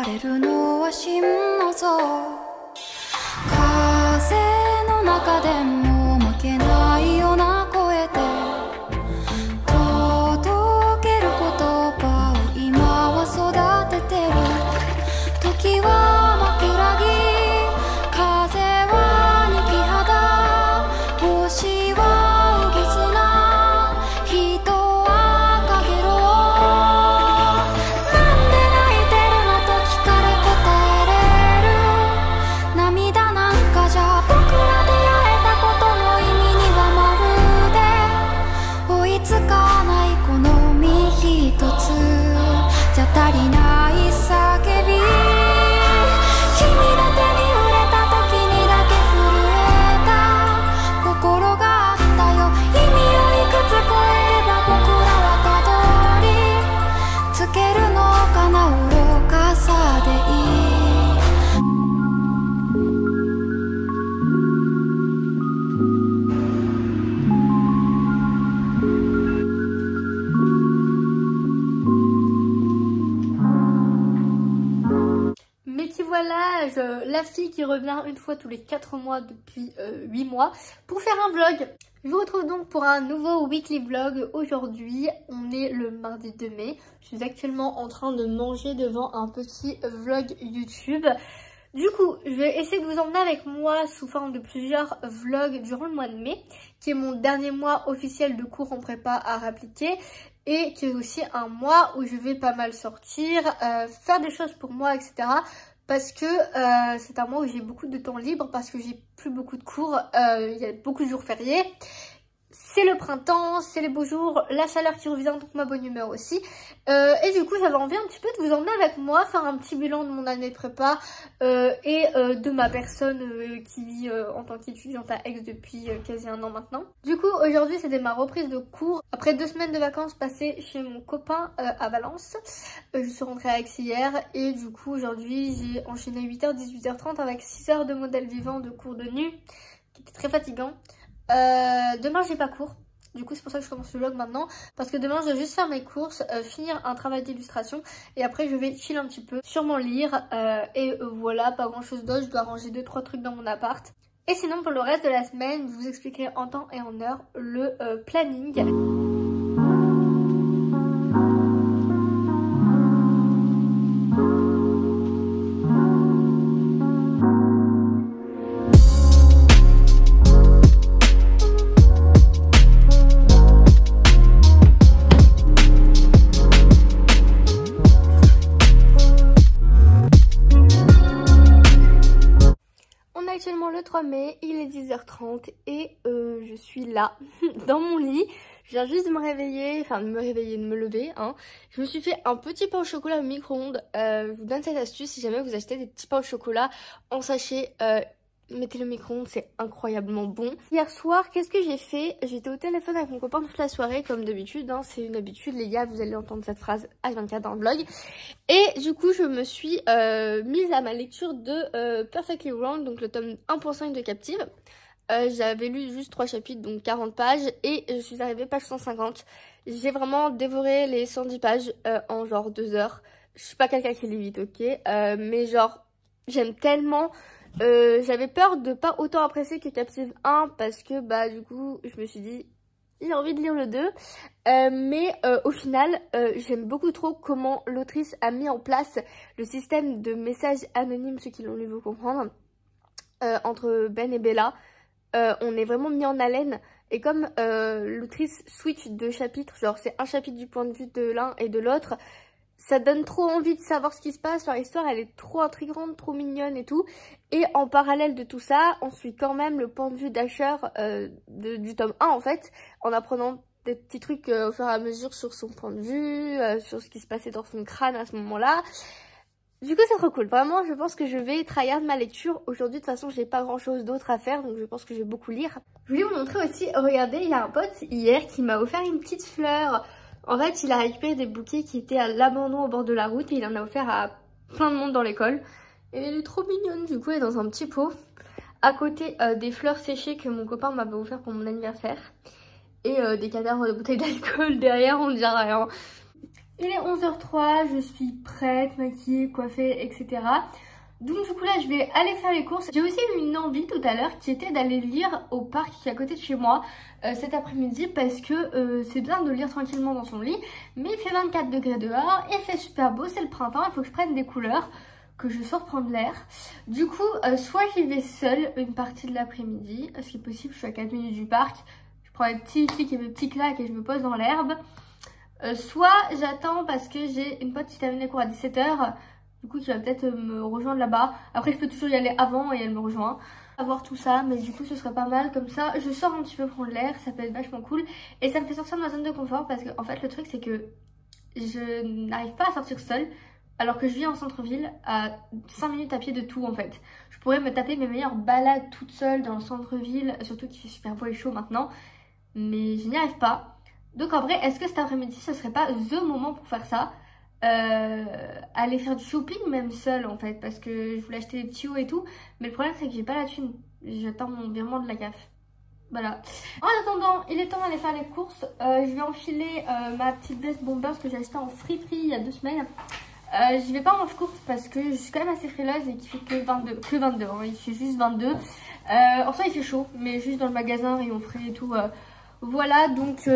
われるのは真の像風の中でも負けないような声で届ける言葉を今は育ててる時は枕木風は二木肌星はうぶつな人はかげろうなんで泣いてるのと聞かれ答えれる涙なんかじゃ僕ら出会えたことの意味にはまるで追いつかないこの身一つじゃ足りない叫び君の手に触れた時にだけ震えた心があったよ意味をいくつ超えれば僕らはたどり着けるのかな愚かさでいいMais qui voilà, la fille qui revient une fois tous les 4 mois depuis 8 mois pour faire un vlog. Je vous retrouve donc pour un nouveau weekly vlog. Aujourd'hui, on est le mardi 2 mai. Je suis actuellement en train de manger devant un petit vlog YouTube. Du coup, je vais essayer de vous emmener avec moi sous forme de plusieurs vlogs durant le mois de mai, qui est mon dernier mois officiel de cours en prépa à appliquer. Et qui est aussi un mois où je vais pas mal sortir, faire des choses pour moi, etc. Parce que c'est un mois où j'ai beaucoup de temps libre, parce que j'ai plus beaucoup de cours, il y a beaucoup de jours fériés. C'est le printemps, c'est les beaux jours, la chaleur qui revient, donc ma bonne humeur aussi. Et du coup, j'avais envie un petit peu de vous emmener avec moi, faire un petit bilan de mon année de prépa et de ma personne qui vit en tant qu'étudiante à Aix depuis quasi un an maintenant. Du coup, aujourd'hui, c'était ma reprise de cours. Après 2 semaines de vacances passées chez mon copain à Valence, je suis rentrée à Aix hier et du coup, aujourd'hui, j'ai enchaîné 8h, 18h30 avec 6 heures de modèle vivant de cours de nu, qui était très fatigant. Demain j'ai pas cours, du coup c'est pour ça que je commence le vlog maintenant, parce que demain je vais juste faire mes courses, finir un travail d'illustration et après je vais chill un petit peu, sûrement lire et voilà, pas grand chose d'autre. Je dois ranger 2-3 trucs dans mon appart et sinon pour le reste de la semaine je vous expliquerai en temps et en heure le planning. Actuellement le 3 mai, il est 10h30 et je suis là dans mon lit. Je viens juste de me réveiller, enfin de me lever hein. Je me suis fait un petit pain au chocolat au micro-ondes. Je vous donne cette astuce si jamais vous achetez des petits pains au chocolat en sachet. Mettez-le au micro-ondes, c'est incroyablement bon. Hier soir, qu'est-ce que j'ai fait? J'étais au téléphone avec mon copain toute la soirée, comme d'habitude. Hein, c'est une habitude, les gars, vous allez entendre cette phrase H24 dans le vlog. Et du coup, je me suis mise à ma lecture de Perfectly Wrong, donc le tome 1.5 de Captive. J'avais lu juste 3 chapitres, donc 40 pages, et je suis arrivée page 150. J'ai vraiment dévoré les 110 pages en genre 2 heures. Je suis pas quelqu'un qui lit vite, ok, mais genre, j'aime tellement... j'avais peur de pas autant apprécier que Captive 1 parce que bah du coup je me suis dit j'ai envie de lire le 2 mais au final j'aime beaucoup trop comment l'autrice a mis en place le système de messages anonymes, ceux qui l'ont lu vont comprendre, entre Ben et Bella. On est vraiment mis en haleine et comme l'autrice switch de chapitres, genre c'est un chapitre du point de vue de l'un et de l'autre, ça donne trop envie de savoir ce qui se passe. Leur histoire elle est trop intrigante, trop mignonne et tout. Et en parallèle de tout ça, on suit quand même le point de vue d'Asher du tome 1 en fait, en apprenant des petits trucs au fur et à mesure sur son point de vue, sur ce qui se passait dans son crâne à ce moment-là. Du coup c'est trop cool, vraiment je pense que je vais tryhard ma lecture. Aujourd'hui de toute façon j'ai pas grand chose d'autre à faire, donc je pense que je vais beaucoup lire. Je voulais vous montrer aussi, regardez, il y a un pote hier qui m'a offert une petite fleur. En fait, il a récupéré des bouquets qui étaient à l'abandon au bord de la route et il en a offert à plein de monde dans l'école. Et elle est trop mignonne, du coup elle est dans un petit pot, à côté des fleurs séchées que mon copain m'avait offert pour mon anniversaire. Et des cadavres de bouteilles d'alcool derrière, on dirait rien. Il est 11h03, je suis prête, maquillée, coiffée, etc. Donc du coup là je vais aller faire les courses. J'ai aussi eu une envie tout à l'heure qui était d'aller lire au parc qui est à côté de chez moi cet après-midi parce que c'est bien de lire tranquillement dans son lit. Mais il fait 24 degrés dehors, il fait super beau, c'est le printemps, il faut que je prenne des couleurs, que je sors prendre l'air. Du coup soit j'y vais seule une partie de l'après-midi, ce qui est possible, je suis à 4 minutes du parc. Je prends mes petits flics et mes petits claques et je me pose dans l'herbe. Soit j'attends parce que j'ai une pote qui termine les cours à 17 h. Du coup, qui va peut-être me rejoindre là-bas. Après, je peux toujours y aller avant et elle me rejoint. À voir tout ça, mais du coup, ce serait pas mal. Comme ça, je sors un petit peu prendre l'air. Ça peut être vachement cool. Et ça me fait sortir de ma zone de confort parce que, en fait, le truc, c'est que je n'arrive pas à sortir seule. Alors que je vis en centre-ville, à 5 minutes à pied de tout, en fait. Je pourrais me taper mes meilleures balades toute seule dans le centre-ville. Surtout qu'il fait super beau et chaud maintenant. Mais je n'y arrive pas. Donc, en vrai, est-ce que cet après-midi, ce serait pas the moment pour faire ça? Aller faire du shopping même seule en fait parce que je voulais acheter des petits hauts et tout, mais le problème c'est que j'ai pas la thune, j'attends mon virement de la CAF. Voilà. En attendant, il est temps d'aller faire les courses. Je vais enfiler ma petite veste Bombers que j'ai acheté en friperie il y a 2 semaines. J'y vais pas en manche courte parce que je suis quand même assez frileuse et qu'il fait que 22 hein, il fait juste 22. En soi il fait chaud mais juste dans le magasin rayon frais et tout. Voilà donc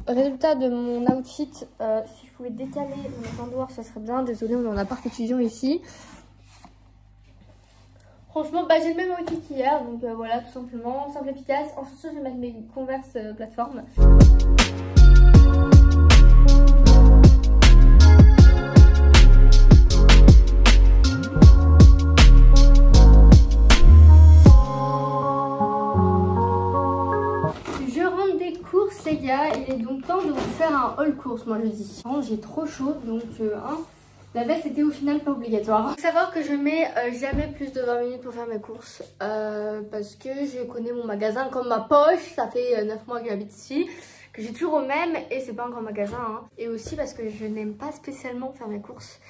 résultat de mon outfit, si je pouvais décaler mon endroit, ça serait bien. Désolée, on est en appart étudiant ici. Franchement, j'ai le même outfit qu'hier, donc voilà, tout simplement, simple, efficace. En chaussures, je vais mettre mes Converse plateforme. Les gars, il est donc temps de vous faire un haul course, moi je dis. J'ai trop chaud, donc la veste était au final pas obligatoire. Il faut savoir que je mets jamais plus de 20 minutes pour faire mes courses parce que je connais mon magasin comme ma poche. Ça fait 9 mois que j'habite ici, que j'ai toujours au même et c'est pas un grand magasin hein. Et aussi parce que je n'aime pas spécialement faire mes courses.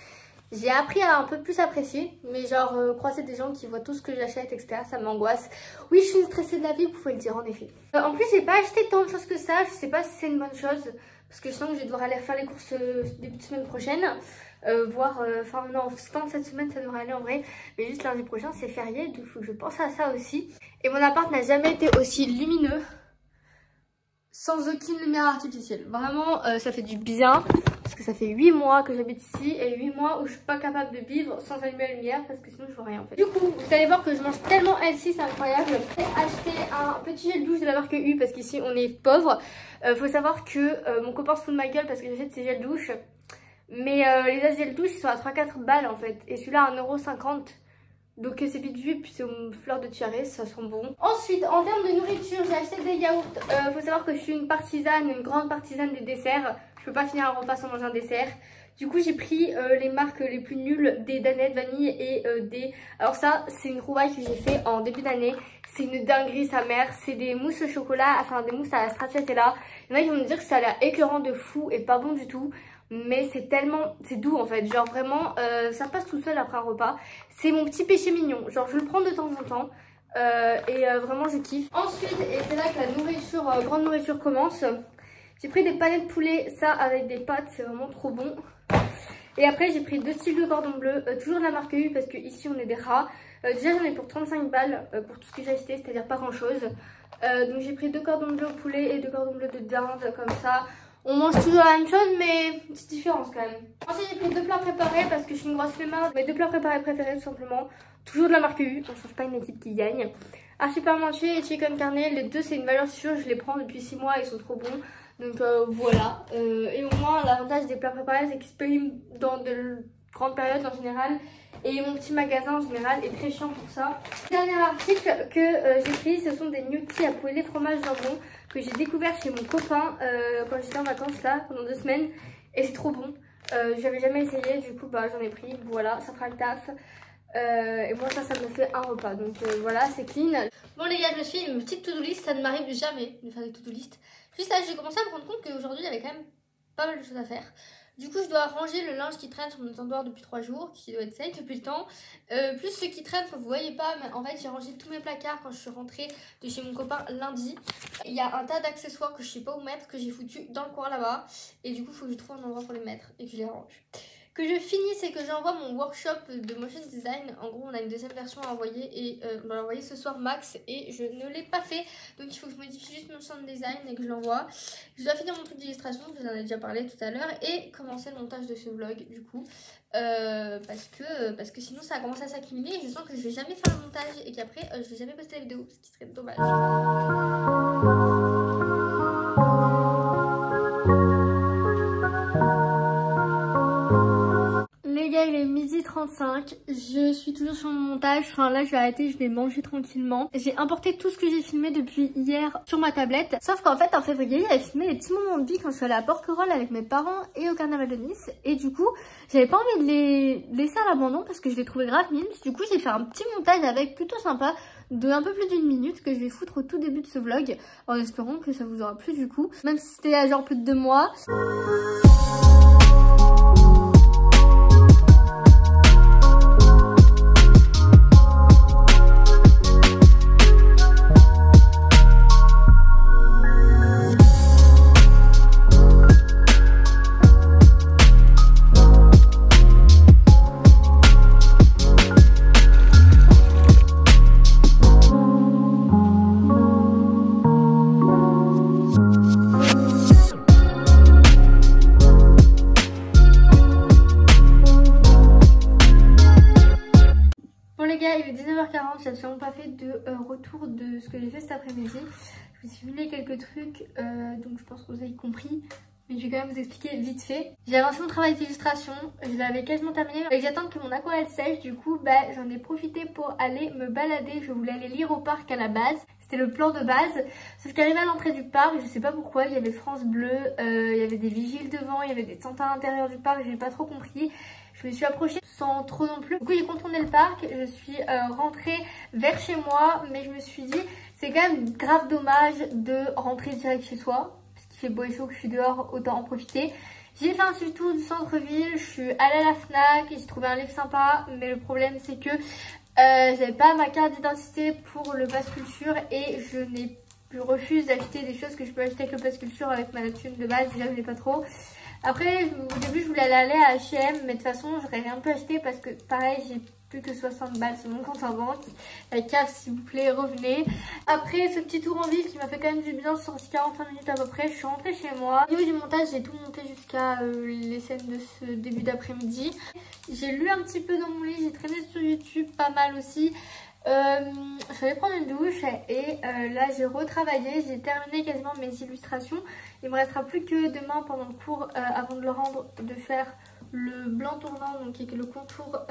J'ai appris à un peu plus apprécier, mais genre croiser des gens qui voient tout ce que j'achète, etc. ça m'angoisse. Oui, je suis stressée de la vie, vous pouvez le dire en effet. En plus, j'ai pas acheté tant de choses que ça, je sais pas si c'est une bonne chose, parce que je sens que je vais devoir aller faire les courses début de semaine prochaine. Enfin non, tant cette semaine ça devrait aller en vrai, mais juste lundi prochain c'est férié, donc il faut que je pense à ça aussi. Et mon appart n'a jamais été aussi lumineux, sans aucune lumière artificielle. Vraiment, ça fait du bien. Parce que ça fait 8 mois que j'habite ici et 8 mois où je suis pas capable de vivre sans allumer la lumière parce que sinon je vois rien en fait. Du coup, vous allez voir que je mange tellement healthy, c'est incroyable. J'ai acheté un petit gel douche de la marque U parce qu'ici on est pauvre. Faut savoir que mon copain se fout de ma gueule parce que j'achète ces gels douche. Mais les gels douche ils sont à 3-4 balles en fait. Et celui-là à 1,50 €. Donc c'est vite vu, puis c'est une fleur de tiare, ça sent bon. Ensuite, en termes de nourriture, j'ai acheté des yaourts. Faut savoir que je suis une grande partisane des desserts. Je peux pas finir un repas sans manger un dessert. Du coup, j'ai pris les marques les plus nulles, des Danettes vanille et des... Alors ça, c'est une rouaille que j'ai fait en début d'année. C'est une dinguerie, sa mère. C'est des mousses au chocolat, enfin des mousses à la stracciatella. Il y en a qui vont me dire que ça a l'air écœurant de fou et pas bon du tout. Mais c'est tellement, c'est doux en fait, genre vraiment ça passe tout seul après un repas. C'est mon petit péché mignon, genre je le prends de temps en temps vraiment je kiffe. Ensuite, et c'est là que la nourriture, grande nourriture commence. J'ai pris des palettes de poulet, ça avec des pâtes, c'est vraiment trop bon. Et après j'ai pris 2 styles de cordon bleu, toujours de la marque U parce que ici on est des rats. Déjà j'en ai pour 35 balles pour tout ce que j'ai acheté, c'est-à-dire pas grand chose. Donc j'ai pris 2 cordons bleus au poulet et 2 cordons bleus de dinde comme ça. On mange toujours la même chose, mais petite différence quand même. Ensuite, j'ai pris 2 plats préparés parce que je suis une grosse flemmarde. Mes 2 plats préparés préférés, tout simplement. Toujours de la marque U, on change pas une équipe qui gagne. Archi parmentier et chicken carne, les deux, c'est une valeur sûre. Je les prends depuis 6 mois, ils sont trop bons. Donc voilà. Et au moins, l'avantage des plats préparés, c'est qu'ils se payent dans de grandes périodes en général. Et mon petit magasin en général est très chiant pour ça. Le dernier article que j'ai pris, ce sont des gnocchis à poulet fromage jambon que j'ai découvert chez mon copain quand j'étais en vacances là pendant 2 semaines. Et c'est trop bon. J'avais jamais essayé, du coup j'en ai pris. Voilà, ça fera le taf. Et moi ça me fait un repas. Donc voilà, c'est clean. Bon les gars, je me suis fait une petite to-do list. Ça ne m'arrive jamais de faire des to-do list. Juste là, j'ai commencé à me rendre compte qu'aujourd'hui il y avait quand même pas mal de choses à faire. Du coup je dois ranger le linge qui traîne sur mon étendoir depuis 3 jours, qui doit être sec depuis le temps. Plus ceux qui traînent que vous voyez pas, mais en fait j'ai rangé tous mes placards quand je suis rentrée de chez mon copain lundi. Il y a un tas d'accessoires que je sais pas où mettre, que j'ai foutu dans le coin là-bas. Et du coup il faut que je trouve un endroit pour les mettre et que je les range. Que je finisse et que j'envoie mon workshop de motion design. En gros on a une deuxième version à envoyer et on va l'envoyer ce soir max et je ne l'ai pas fait. Donc il faut que je modifie juste mon sound design et que je l'envoie. Je dois finir mon truc d'illustration, je vous en ai déjà parlé tout à l'heure. Et commencer le montage de ce vlog du coup. Parce que sinon ça a commencé à s'accumuler et je sens que je vais jamais faire le montage et qu'après je vais jamais poster la vidéo, ce qui serait dommage. Les gars, il est 12h35, je suis toujours sur mon montage, enfin là je vais arrêter, je vais manger tranquillement. J'ai importé tout ce que j'ai filmé depuis hier sur ma tablette, sauf qu'en fait en février j'avais filmé les petits moments de vie quand je suis allée à Porquerolles avec mes parents et au carnaval de Nice. Et du coup j'avais pas envie de les laisser à l'abandon parce que je les trouvais grave mimes. Du coup j'ai fait un petit montage avec plutôt sympa de un peu plus d'une minute que je vais foutre au tout début de ce vlog en espérant que ça vous aura plu du coup, même si c'était à genre plus de 2 mois. Il est 19h40, j'ai absolument pas fait de retour de ce que j'ai fait cet après-midi. Je vous ai filmé quelques trucs, donc je pense que vous avez compris. Mais je vais quand même vous expliquer vite fait. J'ai avancé mon travail d'illustration, je l'avais quasiment terminé. Et j'attends que mon aquarelle sèche, du coup j'en ai profité pour aller me balader. Je voulais aller lire au parc à la base, c'était le plan de base. Sauf qu'arrivé à l'entrée du parc, je sais pas pourquoi, il y avait France Bleu, il y avait des vigiles devant, il y avait des tentes à l'intérieur du parc, j'ai pas trop compris. Je me suis approchée sans trop non plus. Du coup j'ai contourné le parc, je suis rentrée vers chez moi. Mais je me suis dit c'est quand même grave dommage de rentrer direct chez soi. Parce qu'il fait beau et chaud que je suis dehors, autant en profiter. J'ai fait un petit tour du centre-ville, je suis allée à la Fnac et j'ai trouvé un livre sympa. Mais le problème c'est que j'avais pas ma carte d'identité pour le pass culture. Et je refuse d'acheter des choses que je peux acheter avec le pass culture avec ma thune de base, déjà je n'ai pas trop. Après, au début, je voulais aller à H&M, mais de toute façon, j'aurais rien pu acheter parce que, pareil, j'ai plus que 60 balles sur mon compte en banque. La cave, s'il vous plaît, revenez. Après, ce petit tour en ville qui m'a fait quand même du bien, je suis sortie 45 minutes à peu près, je suis rentrée chez moi. Au niveau du montage, j'ai tout monté jusqu'à les scènes de ce début d'après-midi. J'ai lu un petit peu dans mon lit, j'ai traîné sur YouTube, pas mal aussi. Je vais prendre une douche et là j'ai retravaillé, j'ai terminé quasiment mes illustrations. Il me restera plus que demain pendant le cours avant de le rendre de faire le blanc tournant, donc avec le contour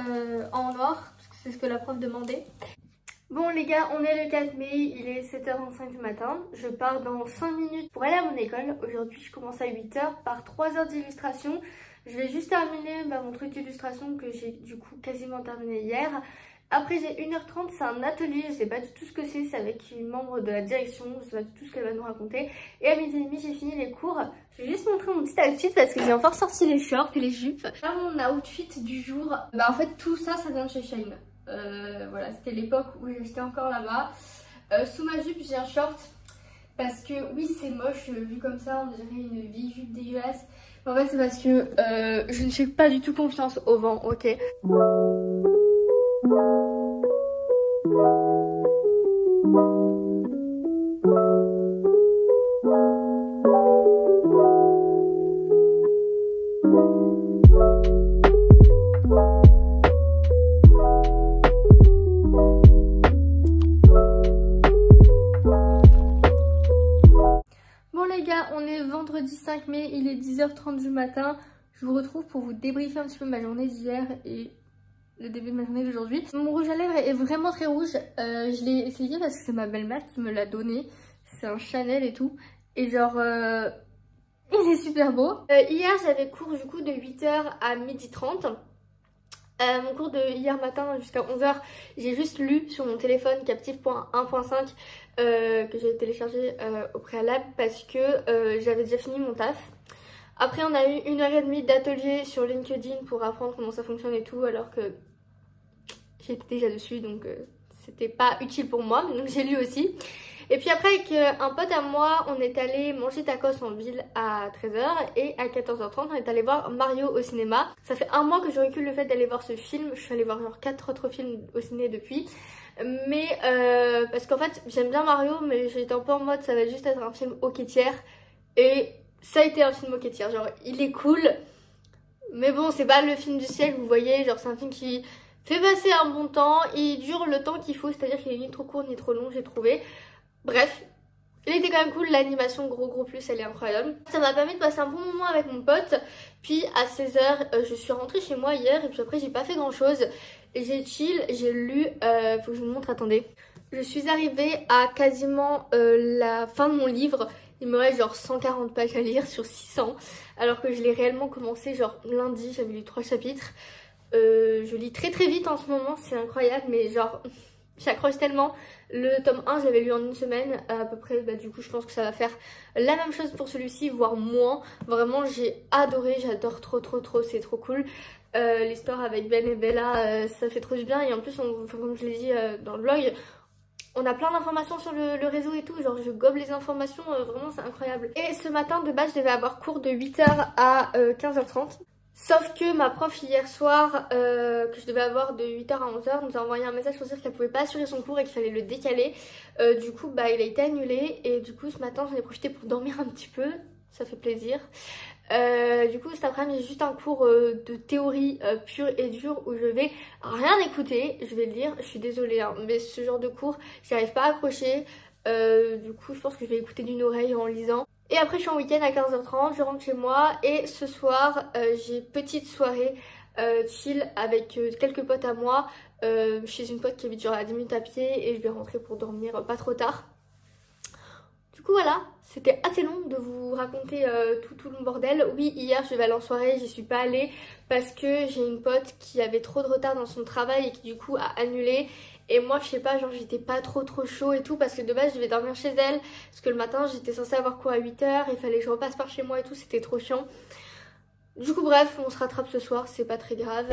en noir parce que c'est ce que la prof demandait. Bon les gars, on est le 4 mai, il est 7h25 du matin. Je pars dans 5 minutes pour aller à mon école. Aujourd'hui je commence à 8h par 3 heures d'illustration. Je vais juste terminer mon truc d'illustration que j'ai du coup quasiment terminé hier. Après j'ai 1h30, c'est un atelier, je sais pas du tout ce que c'est avec une membre de la direction, je sais pas du tout ce qu'elle va nous raconter. Et à 12h30 j'ai fini les cours. Je vais juste montrer mon petit outfit parce que j'ai encore sorti les shorts et les jupes. Là mon outfit du jour, en fait tout ça, ça vient de chez Shein. Voilà, c'était l'époque où j'achetais encore là-bas. Sous ma jupe j'ai un short parce que oui c'est moche vu comme ça, on dirait une vieille jupe dégueulasse. En fait c'est parce que je ne fais pas du tout confiance au vent, ok. Bon les gars, on est vendredi 5 mai, il est 10h30 du matin. Je vous retrouve pour vous débriefer un petit peu ma journée d'hier et le début de ma journée d'aujourd'hui. Mon rouge à lèvres est vraiment très rouge. Je l'ai essayé parce que c'est ma belle-mère qui me l'a donné. C'est un Chanel et tout. Et genre, il est super beau. Hier, j'avais cours du coup de 8h à 12h30. Mon cours de hier matin jusqu'à 11h, j'ai juste lu sur mon téléphone Captive.1.5 que j'ai téléchargé au préalable parce que j'avais déjà fini mon taf. Après on a eu 1h30 d'atelier sur LinkedIn pour apprendre comment ça fonctionne et tout, alors que j'étais déjà dessus, donc c'était pas utile pour moi, donc j'ai lu aussi. Et puis après avec un pote à moi, on est allé manger tacos en ville à 13h et à 14h30 on est allé voir Mario au cinéma. Ça fait un mois que je recule le fait d'aller voir ce film, je suis allée voir genre 4 autres films au ciné depuis. Mais parce qu'en fait j'aime bien Mario, mais j'étais un peu en mode ça va juste être un film au quêtière. Et ça a été un film au quêtière, genre il est cool. Mais bon, c'est pas le film du siècle, vous voyez, genre c'est un film qui fait passer un bon temps. Il dure le temps qu'il faut, c'est-à-dire qu'il est ni trop court ni trop long, j'ai trouvé. Bref, il était quand même cool, l'animation gros plus, elle est incroyable. Ça m'a permis de passer un bon moment avec mon pote. Puis à 16h, je suis rentrée chez moi hier et puis après j'ai pas fait grand chose. J'ai chill, j'ai lu, faut que je vous montre, attendez. Je suis arrivée à quasiment la fin de mon livre. Il me reste genre 140 pages à lire sur 600. Alors que je l'ai réellement commencé genre lundi, j'avais lu 3 chapitres. Je lis très vite en ce moment, c'est incroyable, mais genre j'accroche tellement. Le tome 1 je l'avais lu en une semaine à peu près, bah, du coup je pense que ça va faire la même chose pour celui-ci, voire moins. Vraiment j'ai adoré, j'adore trop, c'est trop cool. L'histoire avec Ben et Bella, ça fait trop du bien. Et en plus, comme je l'ai dit dans le vlog, on a plein d'informations sur le réseau et tout, genre je gobe les informations, vraiment c'est incroyable. Et ce matin de base je devais avoir cours de 8h à 15h30. Sauf que ma prof hier soir, que je devais avoir de 8h à 11h, nous a envoyé un message pour dire qu'elle pouvait pas assurer son cours et qu'il fallait le décaler. Du coup bah il a été annulé et du coup ce matin j'en ai profité pour dormir un petit peu, ça fait plaisir. Du coup cet après-midi j'ai juste un cours de théorie pure et dure où je vais rien écouter, je vais le lire, je suis désolée hein, mais ce genre de cours j'arrive pas à accrocher. Du coup je pense que je vais écouter d'une oreille en lisant. Et après je suis en week-end à 15h30, je rentre chez moi et ce soir j'ai petite soirée chill avec quelques potes à moi chez une pote qui habite genre à 10 minutes à pied et je vais rentrer pour dormir pas trop tard. Du coup voilà, c'était assez long de vous raconter tout mon bordel. Oui, hier je devais aller en soirée, j'y suis pas allée parce que j'ai une pote qui avait trop de retard dans son travail et qui du coup a annulé. Et moi je sais pas, genre j'étais pas trop chaud et tout parce que de base je devais dormir chez elle. Parce que le matin j'étais censée avoir cours à 8h, il fallait que je repasse par chez moi et tout, c'était trop chiant. Du coup bref, on se rattrape ce soir, c'est pas très grave.